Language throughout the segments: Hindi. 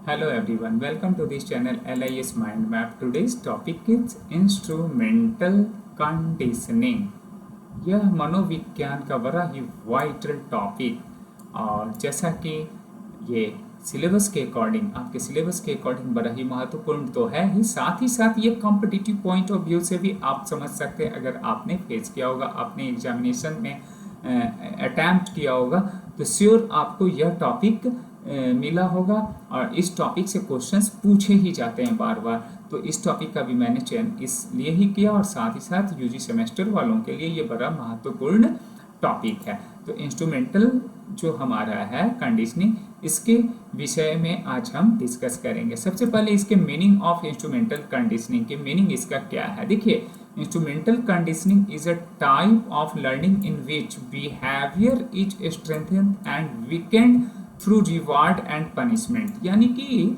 Hello everyone, welcome to this channel LIS Mind Map. Today's topic is instrumental conditioning. यह मनोविज्ञान का बड़ा ही वाइटल टॉपिक और जैसा कि ये सिलेबस के अकॉर्डिंग आपके सिलेबस के अकॉर्डिंग बड़ा ही महत्वपूर्ण तो है ही साथ ये कॉम्पिटिटिव पॉइंट ऑफ व्यू से भी आप समझ सकते हैं। अगर आपने फेस किया होगा, आपने एग्जामिनेशन में अटैम्प्ट किया होगा तो श्योर आपको यह टॉपिक मिला होगा और इस टॉपिक से क्वेश्चंस पूछे ही जाते हैं बार बार। तो इस टॉपिक का भी मैंने चयन इसलिए ही किया और साथ ही साथ यूजी सेमेस्टर वालों के लिए ये बड़ा महत्वपूर्ण टॉपिक है। तो इंस्ट्रूमेंटल जो हमारा है कंडीशनिंग, इसके विषय में आज हम डिस्कस करेंगे। सबसे पहले इसके मीनिंग ऑफ इंस्ट्रूमेंटल कंडीशनिंग की मीनिंग इसका क्या है। देखिए, instrumental conditioning is a type of learning in which behaviour is strengthened and weekend through reward and punishment. यानी कि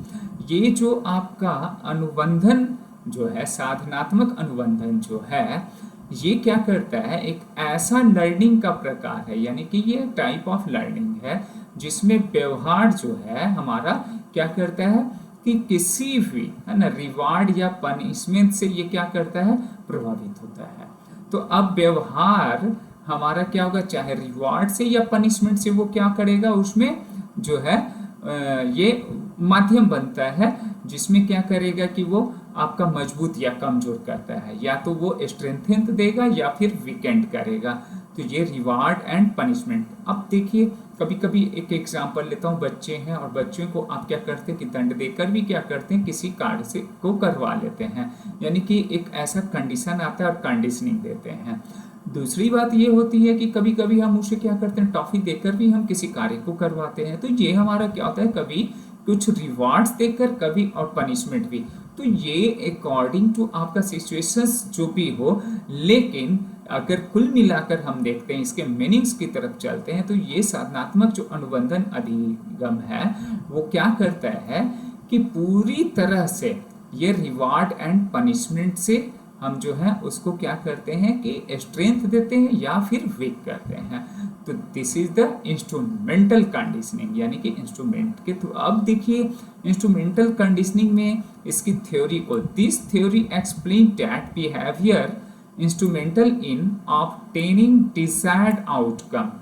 ये जो आपका अनुबंधन जो है, साधनात्मक अनुबंधन जो है, ये क्या करता है, एक ऐसा लर्निंग का प्रकार है, यानी कि ये टाइप ऑफ लर्निंग है जिसमें व्यवहार जो है हमारा क्या करता है कि किसी भी है ना रिवार्ड या पनिशमेंट से ये क्या करता है, प्रभावित होता है। तो अब व्यवहार हमारा क्या होगा, चाहे रिवार्ड से या पनिशमेंट से, वो क्या करेगा, उसमें जो है ये माध्यम बनता है जिसमें क्या करेगा कि वो आपका मजबूत या कमजोर करता है, या तो वो स्ट्रेंथेन देगा या फिर वीकेंड करेगा। तो ये रिवार्ड एंड पनिशमेंट। अब देखिए, कभी कभी एक एग्जांपल लेता हूँ, बच्चे हैं और बच्चों को आप क्या करते हैं कि दंड देकर भी क्या करते हैं, किसी कार्य से को करवा लेते हैं, यानी कि एक ऐसा कंडीशन आता है और कंडीशनिंग देते हैं। दूसरी बात ये होती है कि कभी कभी हम उसे क्या करते हैं, टॉफी देकर भी हम किसी कार्य को करवाते हैं। तो ये हमारा क्या होता है, कभी कुछ रिवार्ड्स देकर, कभी और पनिशमेंट भी। तो ये अकॉर्डिंग टू आपका सिचुएशंस जो भी हो, लेकिन अगर कुल मिलाकर हम देखते हैं, इसके मीनिंग्स की तरफ चलते हैं, तो ये साधनात्मक जो अनुबंधन अधिगम है वो क्या करता है कि पूरी तरह से ये रिवार्ड एंड पनिशमेंट से हम जो है उसको क्या करते हैं कि स्ट्रेंथ देते हैं या फिर वीक करते हैं। तो this is the instrumental conditioning, यानी कि इंस्ट्रूमेंट के थ्रू। अब देखिए, इंस्ट्रूमेंटल कंडीशनिंग में इसकी थ्योरी को, this theory explain that behaviour instrumental in obtaining desired outcome.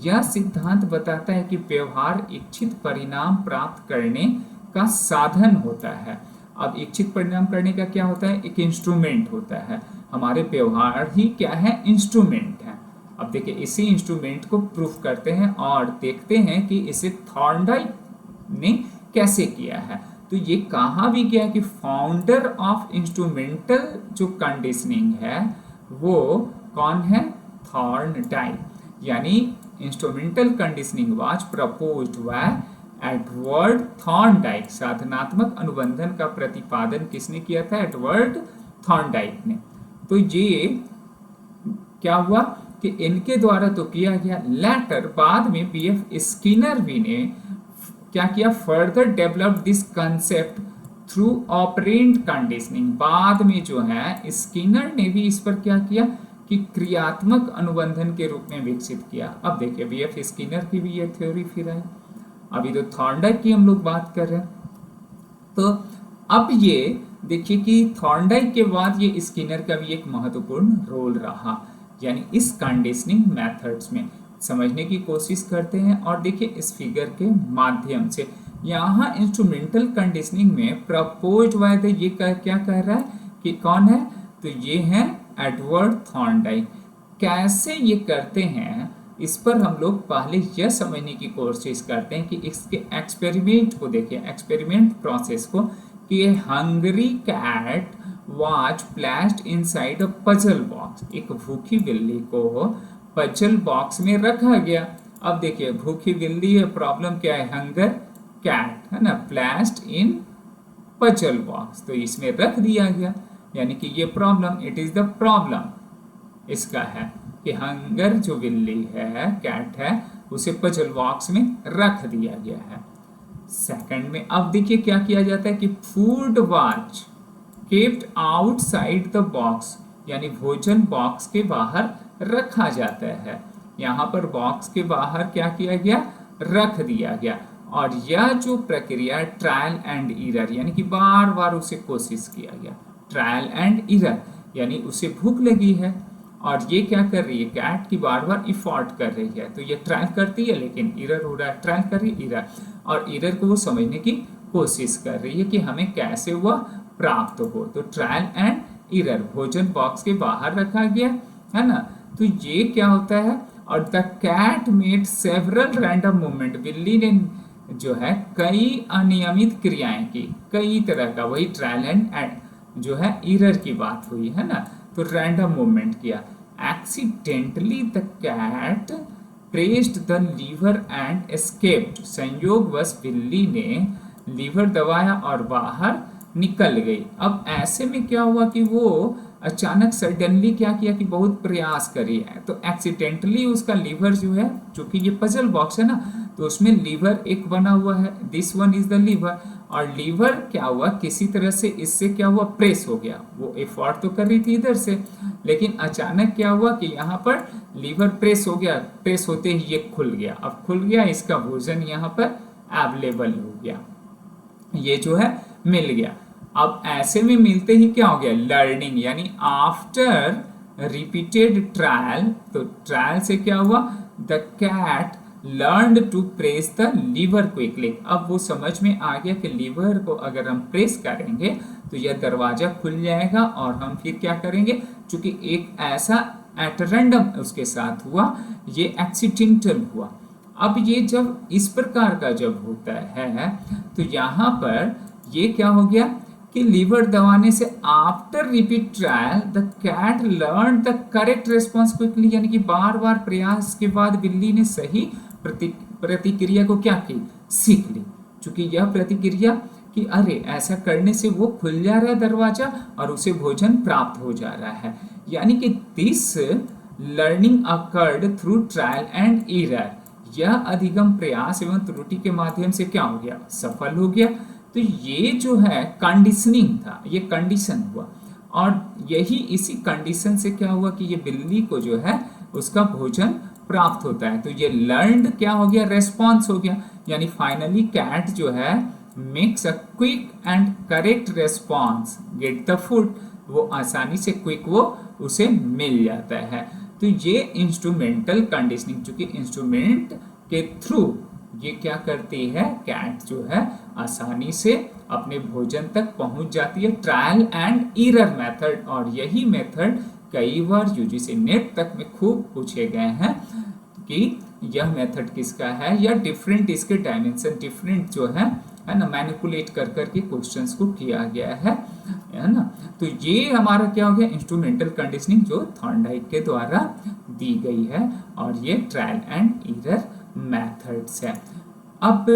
यह सिद्धांत बताता है कि व्यवहार इच्छित परिणाम प्राप्त करने का साधन होता है। अब इच्छित परिणाम करने का क्या होता है, एक इंस्ट्रूमेंट होता है। हमारे व्यवहार ही क्या है, इंस्ट्रूमेंट है। अब देखिए, इसी इंस्ट्रूमेंट को प्रूफ करते हैं और देखते हैं कि इसे थॉर्नडाइक ने कैसे किया है। तो ये कहा भी गया कि फाउंडर ऑफ इंस्ट्रूमेंटल जो कंडीशनिंग है वो कौन है, थॉर्नडाइक। यानी instrumental conditioning was proposed by Edward Thorndike. साधनात्मक अनुबंधन का प्रतिपादन किसने किया था, एडवर्ड थॉर्नडाइक ने। तो ये क्या हुआ कि इनके द्वारा तो किया गया, लेटर बाद में बीएफ स्किनर भी ने क्या किया, further developed this concept through operant conditioning. बाद में जो है स्किनर ने भी इस पर क्या किया कि क्रियात्मक अनुबंधन के रूप में विकसित किया। अब देखिए, बीएफ स्किनर की भी ये थ्योरी फिर आई। अभी तो थॉर्नडाइक की हम लोग बात कर रहे हैं। तो अब ये देखिए कि थॉर्नडाइक के बाद ये स्किनर का भी एक महत्वपूर्ण रोल रहा, यानी इस कंडीशनिंग मेथड्स में समझने की कोशिश करते हैं। और देखिए, इस फिगर के माध्यम से यहाँ इंस्ट्रूमेंटल कंडीशनिंग में प्रपोज्ड बाय द, ये क्या कह रहा है कि कौन है, तो ये है एडवर्ड थॉर्नडाइक। कैसे ये करते हैं, इस पर हम लोग पहले यह समझने की कोशिश करते हैं कि इसके एक्सपेरिमेंट को देखिए, एक्सपेरिमेंट प्रोसेस को, कि hungry cat was placed inside a puzzle box. एक भूखी बिल्ली को पजल बॉक्स में रखा गया। अब देखिए, भूखी बिल्ली है, प्रॉब्लम क्या है, हंगर कैट है ना, प्लेस्ड इन पजल बॉक्स, तो इसमें रख दिया गया, यानी कि ये problem, it is the problem इसका है कि हंगर जो बिल्ली है, कैट है, उसे पजल बॉक्स में रख दिया गया है। सेकंड में अब देखिए क्या किया जाता है कि food watch kept outside the box, यानी भोजन बॉक्स के बाहर रखा जाता है। यहाँ पर बॉक्स के बाहर क्या किया गया, रख दिया गया। और यह जो प्रक्रिया ट्रायल एंड एरर यानी कि बार बार उसे कोशिश किया गया, ट्रायल एंड एरर यानी उसे भूख लगी है और ये क्या कर रही है, कैट की बार बार इफोर्ट कर रही है, तो ये ट्रायल करती है लेकिन एरर हो रहा है, ट्रायल कर रही है एरर, और एरर को वो समझने की कोशिश कर रही है कि हमें कैसे वह प्राप्त हो। तो ट्रायल एंड एरर भोजन बॉक्स के बाहर रखा गया है ना। तो ये क्या होता है, और the cat made several random movement, बिल्ली ने जो है कई अनियमित क्रियाएं की, कई तरह का, वही ट्रायल एंड जो है एरर की बात हुई है ना। तो रैंडम मूवमेंट किया। Accidentally the cat pressed the lever and escaped, संयोगवश बिल्ली ने लीवर दबाया और बाहर निकल गई। अब ऐसे में क्या हुआ कि वो अचानक सडनली क्या किया कि बहुत प्रयास करी है, तो एक्सीडेंटली उसका लीवर जो है, चूंकि ये पजल बॉक्स है ना, तो उसमें लीवर एक बना हुआ है, this one is the lever, और लीवर क्या हुआ किसी तरह से इससे क्या हुआ, प्रेस हो गया। वो एफर्ट तो कर रही थी इधर से, लेकिन अचानक क्या हुआ कि यहाँ पर लीवर प्रेस हो गया, प्रेस होते ही ये खुल गया। अब खुल गया, इसका भोजन यहाँ पर अवेलेबल हो गया, ये जो है मिल गया। अब ऐसे में मिलते ही क्या हो गया, लर्निंग, यानी आफ्टर रिपीटेड ट्रायल, तो ट्रायल से क्या हुआ, the cat learned to press the lever quickly. अब वो समझ में आ गया कि लीवर को अगर हम प्रेस करेंगे तो यह दरवाजा खुल जाएगा, और हम फिर क्या करेंगे, चूंकि एक ऐसा एट रैंडम उसके साथ हुआ, ये एक्सीडेंटल हुआ। अब ये जब इस प्रकार का जब होता है तो यहाँ पर ये क्या हो गया कि लीवर दबाने से after repeat trial the cat learn the correct response quickly, यानी कि बार बार प्रयास के बाद बिल्ली ने सही प्रतिक्रिया को क्या की, सीख ली। चूंकि यह प्रतिक्रिया कि अरे ऐसा करने से वो खुल जा रहा है दरवाजा और उसे भोजन प्राप्त हो जा रहा है, यानी कि this learning occurred through trial and error, यह अधिगम प्रयास एवं त्रुटि के माध्यम से क्या हो गया, सफल हो गया। तो ये जो है कंडीशनिंग था, ये कंडीशन हुआ, और यही इसी कंडीशन से क्या हुआ कि ये बिल्ली को जो है उसका भोजन प्राप्त होता है। तो ये लर्नड क्या हो गया, रेस्पॉन्स हो गया, यानी फाइनली कैट जो है makes a quick and correct response get the food, वो आसानी से क्विक वो उसे मिल जाता है। तो ये इंस्ट्रूमेंटल कंडीशनिंग, चूंकि इंस्ट्रूमेंट के थ्रू ये क्या करती है, कैट जो है आसानी से अपने भोजन तक पहुंच जाती है, ट्रायल एंड एरर मेथड। और यही मेथड कई बार यूजीसी नेट तक में खूब पूछे गए हैं कि यह मेथड किसका है, या डिफरेंट इसके डायमेंशन डिफरेंट जो है ना, मैनिपुलेट कर करके क्वेश्चंस को किया गया है ना। तो ये हमारा क्या हो गया, इंस्ट्रूमेंटल कंडीशनिंग जो थॉर्नडाइक के द्वारा दी गई है, और ये ट्रायल एंड एरर मेथड्स है। अब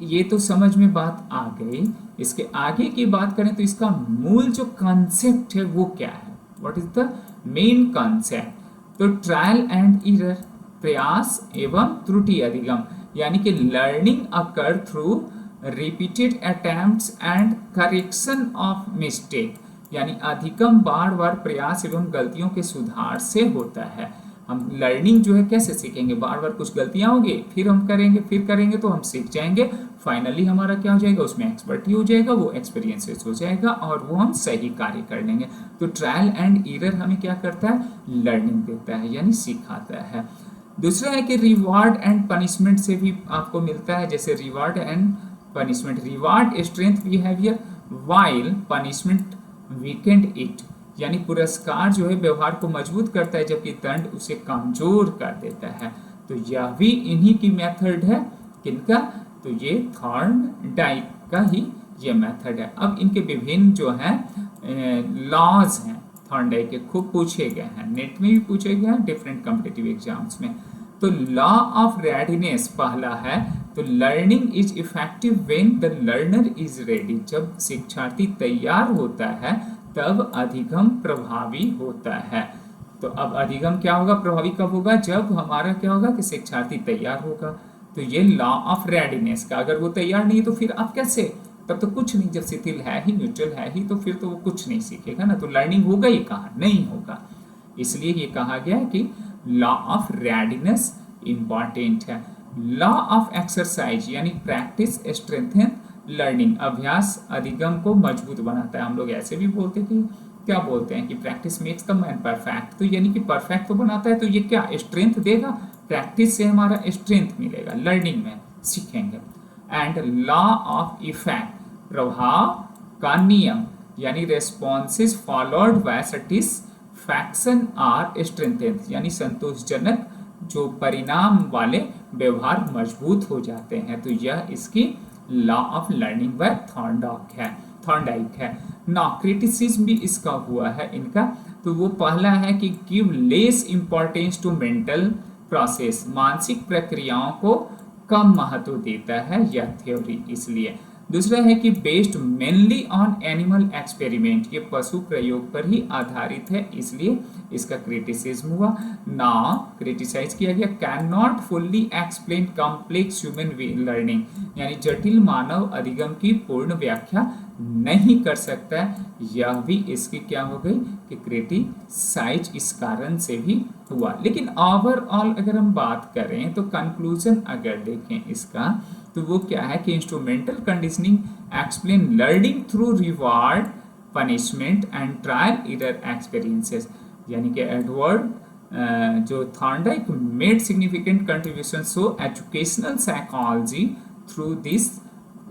ये तो समझ में बात आ गई, इसके आगे की बात करें तो इसका मूल जो कॉन्सेप्ट है वो क्या है, what is the main concept. तो ट्रायल एंड एरर, प्रयास एवं त्रुटि अधिगम, यानी कि learning occur through repeated attempts and correction of mistake, यानी अधिगम बार बार प्रयास एवं गलतियों के सुधार से होता है। हम लर्निंग जो है कैसे सीखेंगे, बार बार कुछ गलतियां होंगी, फिर हम करेंगे, फिर करेंगे तो हम सीख जाएंगे, फाइनली हमारा क्या हो जाएगा, उसमें एक्सपर्टी हो जाएगा, वो एक्सपीरियंसेस हो जाएगा, और वो हम सही कार्य कर लेंगे। तो ट्रायल एंड एरर हमें क्या करता है, लर्निंग देता है, यानी सिखाता है। दूसरा है कि रिवार्ड एंड पनिशमेंट से भी आपको मिलता है, जैसे reward and punishment, reward strength behaviour while punishment weekend it, यानी पुरस्कार जो है व्यवहार को मजबूत करता है जबकि दंड उसे कमजोर कर देता है। तो यह भी इन्हीं की मेथड है, किनका, तो ये थॉर्नडाइक का ही ये मेथड है। अब इनके विभिन्न जो है लॉज हैं थॉर्नडाइक के, खूब पूछे गए हैं, नेट में भी पूछे गए हैं, डिफरेंट कॉम्पिटिटिव एग्जाम्स में। तो लॉ ऑफ रेडीनेस पहला है, तो learning is effective when the learner is ready, जब शिक्षार्थी तैयार होता है तब अधिगम प्रभावी होता है। तो अब अधिगम क्या होगा, प्रभावी कब होगा, जब हमारा क्या होगा कि शिक्षार्थी तैयार होगा। तो ये लॉ ऑफ रेडीनेस का, अगर वो तैयार नहीं तो फिर आप कैसे, तब तो कुछ नहीं, जब शिथिल है ही, न्यूट्रल है ही, तो फिर तो वो कुछ नहीं सीखेगा ना, तो लर्निंग होगा ही कहाँ, नहीं होगा। इसलिए ये कहा गया है कि लॉ ऑफ रेडीनेस इंपॉर्टेंट है। लॉ ऑफ एक्सरसाइज यानी प्रैक्टिस स्ट्रेंथन लर्निंग, अभ्यास अधिगम को मजबूत बनाता है। हम लोग ऐसे भी बोलते हैं कि क्या बोलते हैं कि practice makes the man perfect, तो यानी कि परफेक्ट तो बनाता है, तो ये क्या स्ट्रेंथ देगा, प्रैक्टिस से हमारा स्ट्रेंथ मिलेगा, लर्निंग में सीखेंगे। एंड लॉ ऑफ इफेक्ट, प्रभाव का नियम यानी responses followed by satisfaction are strengthened, यानी संतोषजनक जो परिणाम वाले व्यवहार मजबूत हो जाते हैं। तो यह इसकी law of learning by Thorndike है। ना क्रिटिसिज्म भी इसका हुआ है इनका, तो वो पहला है कि give less importance to mental process, मानसिक प्रक्रियाओं को कम महत्व देता है यह थ्योरी, इसलिए। दूसरा है कि based mainly on animal experiment, ये पशु प्रयोग पर ही आधारित है, इसलिए इसका क्रिटिसिज्म हुआ। ना क्रिटिसाइज किया गया can not fully explain complex human learning, यानी जटिल मानव अधिगम की पूर्ण व्याख्या नहीं कर सकता है, यह भी इसकी क्या हो गई कि क्रिटिसाइज इस कारण से भी हुआ। लेकिन ओवरऑल अगर हम बात करें तो कंक्लूजन अगर देखें इसका, तो वो क्या है कि instrumental conditioning explain learning through reward, punishment and trial error experiences, यानी कि एडवर्ड जो Thorndike made significant contribution so educational psychology through this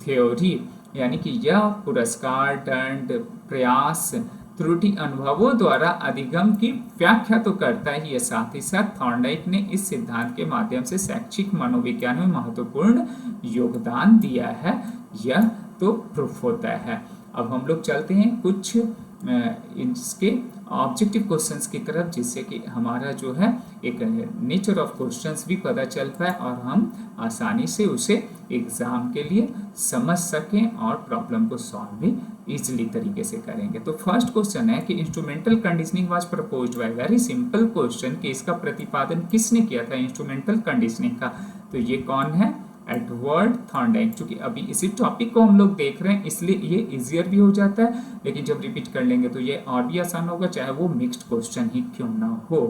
theory, यानी कि यह पुरस्कार, दंड, प्रयास, त्रुटि अनुभवों द्वारा अधिगम की व्याख्या तो करता ही है, साथ ही साथ थॉर्नडाइक ने इस सिद्धांत के माध्यम से शैक्षिक मनोविज्ञान में महत्वपूर्ण योगदान दिया है, यह तो प्रूफ होता है। अब हम लोग चलते हैं कुछ इसके ऑब्जेक्टिव क्वेश्चंस की तरफ, जिससे कि हमारा जो है एक नेचर ऑफ क्वेश्चंस भी पता चल पाए और हम आसानी से उसे एग्जाम के लिए समझ सकें और प्रॉब्लम को सॉल्व भी इजीली तरीके से करेंगे। तो फर्स्ट क्वेश्चन है कि instrumental conditioning was proposed bye, very simple question कि इसका प्रतिपादन किसने किया था इंस्ट्रूमेंटल कंडीशनिंग का, तो ये कौन है, एडवर्ड थॉर्नडाइक। चूंकि अभी इसी टॉपिक को हम लोग देख रहे हैं इसलिए ये इजियर भी हो जाता है, लेकिन जब रिपीट कर लेंगे तो ये और भी आसान होगा, चाहे वो मिक्स्ड क्वेश्चन ही क्यों ना हो।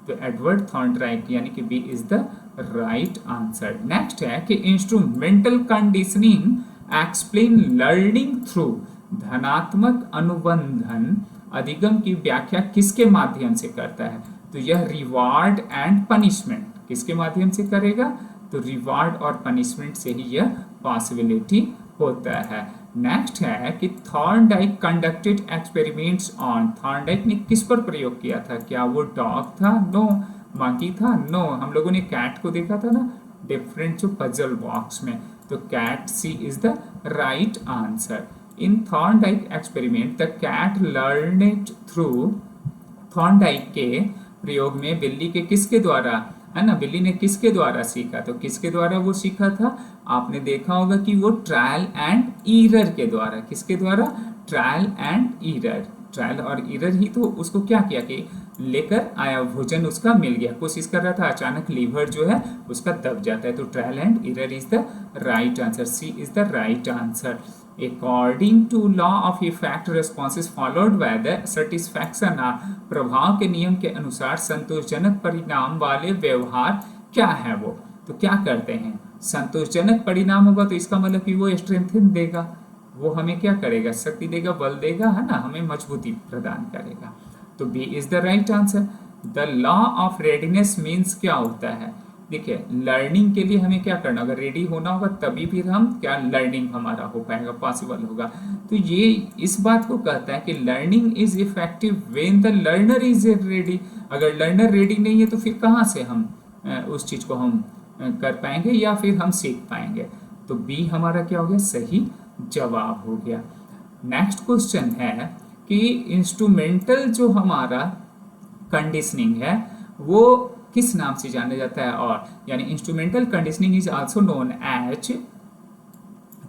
तो एडवर्ड थॉर्नडाइक यानी कि B is the right answer. Next है कि instrumental conditioning explain learning through, धनात्मक अनुबंधन अधिगम की व्याख्या किसके माध्यम से करता है, तो यह रिवार्ड एंड पनिशमेंट किसके माध्यम से करेगा, तो रिवार्ड और पनिशमेंट से ही यह पॉसिबिलिटी होता है। नेक्स्ट है कि Thorndike conducted experiments on, Thorndike ने किस पर प्रयोग किया था, क्या वो डॉग था, नो, मंकी था, नो, हम लोगों ने कैट को देखा था ना डिफरेंट जो पजल बॉक्स में, तो cat, C is the right answer. In Thorndike experiment the cat learned through, Thorndike के प्रयोग में बिल्ली के किसके द्वारा, है ना, बिल्ली ने किसके द्वारा सीखा, तो किसके द्वारा वो सीखा था, आपने देखा होगा कि वो ट्रायल एंड ईरर के द्वारा, किसके द्वारा, ट्रायल एंड ईरर, ट्रायल और ईरर ही तो उसको क्या किया कि लेकर आया, भोजन उसका मिल गया, कोशिश कर रहा था, अचानक लीवर जो है उसका दब जाता है, तो trial and error is the right answer, C is the right answer. According to law of effect, responses followed by the satisfaction are, प्रभाव के नियम के अनुसार संतोषजनक परिणाम वाले व्यवहार क्या है वो, तो क्या करते हैं, संतोषजनक परिणाम होगा तो इसका मतलब कि वो स्ट्रेंथन देगा, वो हमें क्या करेगा, शक्ति देगा, बल देगा, है ना, हमें मजबूती प्रदान करेगा, तो B is the right answer. The law of readiness means क्या होता है, देखिए लर्निंग के लिए हमें क्या करना होगा, रेडी होना होगा, तभी फिर हम क्या लर्निंग हमारा हो पाएगा, पॉसिबल होगा। तो ये इस बात को कहता है कि learning is effective when the learner is ready, अगर लर्नर रेडी नहीं है तो फिर कहाँ से हम उस चीज को हम कर पाएंगे या फिर हम सीख पाएंगे, तो बी हमारा क्या हो गया, सही जवाब हो गया। नेक्स्ट क्वेश्चन है कि इंस्ट्रूमेंटल जो हमारा कंडीशनिंग है वो किस नाम से जाना जाता है, और यानी instrumental conditioning is also known as,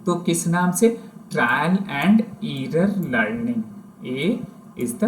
तो किस नाम से, trial and error learning, A is the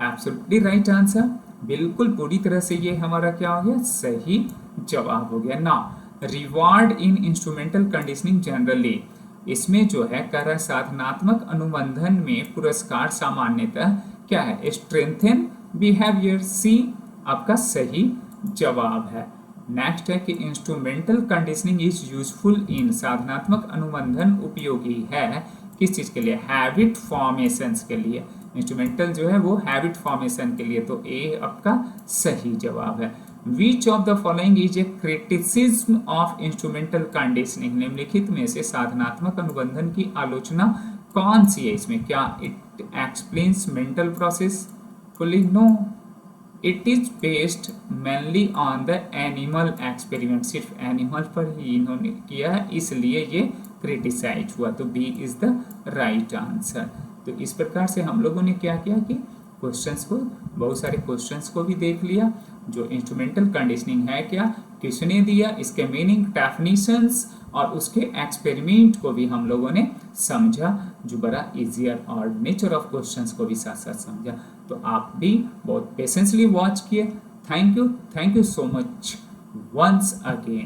absolutely right answer, बिल्कुल पूरी तरह से ये हमारा क्या हो गया, सही जवाब हो गया। ना रिवार्ड इन इंस्ट्रूमेंटल कंडीशनिंग जनरली, इसमें जो है कह रहा है साधनात्मक अनुबंधन में पुरस्कार सामान्यतः क्या है, स्ट्रेंथन बिहेवियर, सी आपका सही जवाब है। नेक्स्ट है कि instrumental conditioning is useful in, साधनात्मक अनुबंधन उपयोगी है किस चीज के लिए, हैबिट फॉर्मेशंस के लिए। इंस्ट्रूमेंटल जो है वो हैबिट फॉर्मेशन के लिए, तो ए आपका सही जवाब है। Which of the following is a criticism of instrumental conditioning, निम्नलिखित में से साधनात्मक अनुबंधन की आलोचना कौन सी है इसमें, क्या it explains mental process fully, no, it is based mainly on the animal experiment, सिर्फ एनिमल पर ही इन्होंने किया है इसलिए ये क्रिटिसाइज हुआ, तो B is the right answer. तो इस प्रकार से हम लोगों ने क्या किया कि क्वेश्चंस को, बहुत सारे क्वेश्चंस को भी देख लिया, जो इंस्ट्रूमेंटल कंडीशनिंग है क्या, किसने दिया, इसके मीनिंग, डेफिनेशंस और उसके एक्सपेरिमेंट को भी हम लोगों ने समझा, जो बड़ा इजियर और नेचर ऑफ क्वेश्चंस को भी साथ साथ समझा। तो आप भी बहुत पेशेंसली वॉच किए। Thank you so much once again.